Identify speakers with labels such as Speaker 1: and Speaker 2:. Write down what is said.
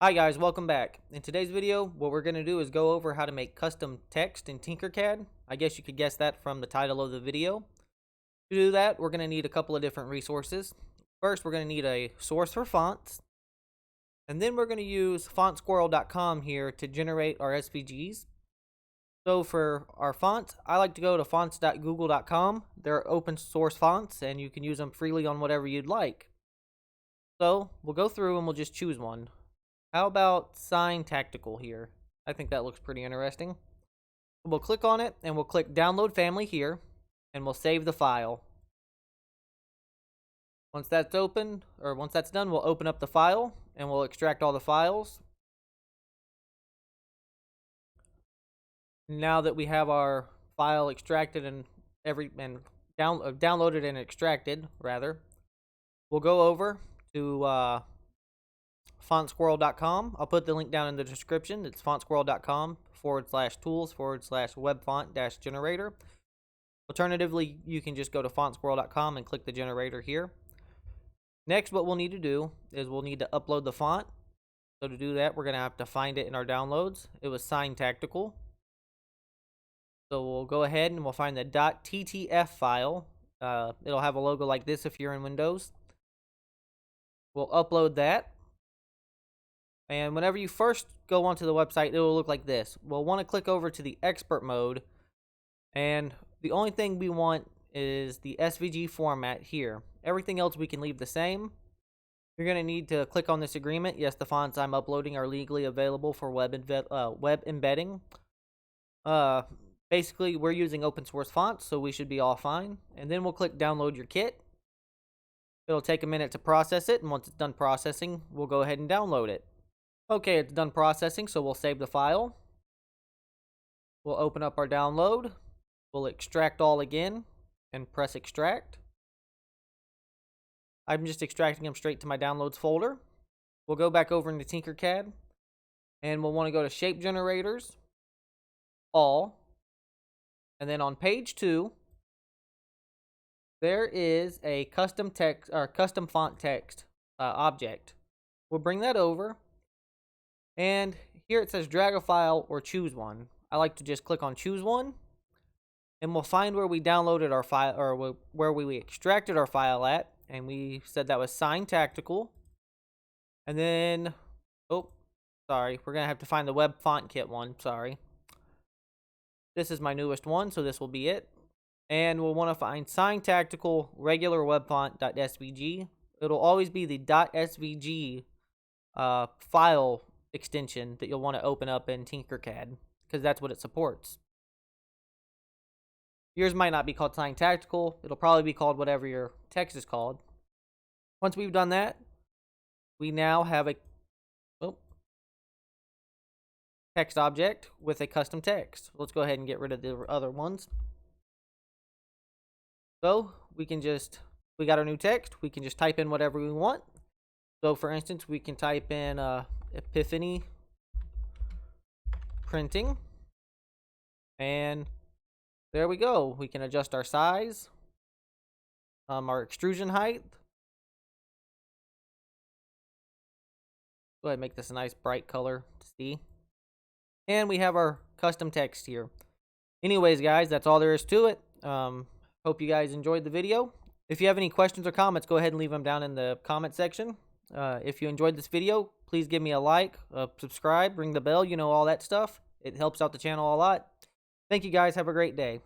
Speaker 1: Hi guys, welcome back. In today's video, what we're going to do is go over how to make custom text in Tinkercad. I guess you could guess that from the title of the video. To do that, we're going to need a couple of different resources. First, we're going to need a source for fonts. And then we're going to use fontsquirrel.com here to generate our SVGs. So for our fonts, I like to go to fonts.google.com. They're open source fonts and you can use them freely on whatever you'd like. So we'll go through and we'll just choose one. How about Sign Tactical here? I think that looks pretty interesting. We'll click on it and we'll click Download Family here and we'll save the file. Once that's open, or once that's done, we'll open up the file and we'll extract all the files. Now that we have our file extracted and downloaded and extracted, rather, we'll go over to fontsquirrel.com. I'll put the link down in the description. It's fontsquirrel.com/tools/webfont-generator. Alternatively, you can just go to fontsquirrel.com and click the generator here. Next, what we'll need to do is we'll need to upload the font. So to do that, we're going to have to find it in our downloads. It was Sign Tactical. So we'll go ahead and we'll find the .ttf file. It'll have a logo like this if you're in Windows. We'll upload that. And whenever you first go onto the website, it will look like this. We'll want to click over to the expert mode. And the only thing we want is the SVG format here. Everything else we can leave the same. You're going to need to click on this agreement. Yes, the fonts I'm uploading are legally available for web embedding. Basically, we're using open source fonts, so we should be all fine. And then we'll click download your kit. It'll take a minute to process it. And once it's done processing, we'll go ahead and download it. Okay, it's done processing, so we'll save the file. We'll open up our download. We'll extract all again and press extract. I'm just extracting them straight to my downloads folder. We'll go back over into Tinkercad and we'll want to go to shape generators, all. And then on page 2, there is a custom text or custom font text object. We'll bring that over. And here it says drag a file or choose one. I like to just click on choose one. And we'll find where we downloaded our file, or where we extracted our file at. And we said that was Sign Tactical. And then, oh, sorry. We're going to have to find the web font kit one. Sorry. This is my newest one, so this will be it. And we'll want to find Sign Tactical regular web font.svg. It'll always be the .svg file extension that you'll want to open up in Tinkercad, because that's what it supports. Yours might not be called Sign Tactical. It'll probably be called whatever your text is called. Once we've done that, we now have a text object with a custom text. Let's go ahead and get rid of the other ones. So we got our new text. We can just type in whatever we want. So for instance, we can type in Epiphany printing. And there we go. We can adjust our size, our extrusion height. Go ahead and make this a nice bright color to see. And we have our custom text here. Anyways, guys, that's all there is to it. Hope you guys enjoyed the video. If you have any questions or comments, go ahead and leave them down in the comment section. If you enjoyed this video, please give me a like, subscribe, ring the bell, all that stuff. It helps out the channel a lot. Thank you guys. Have a great day.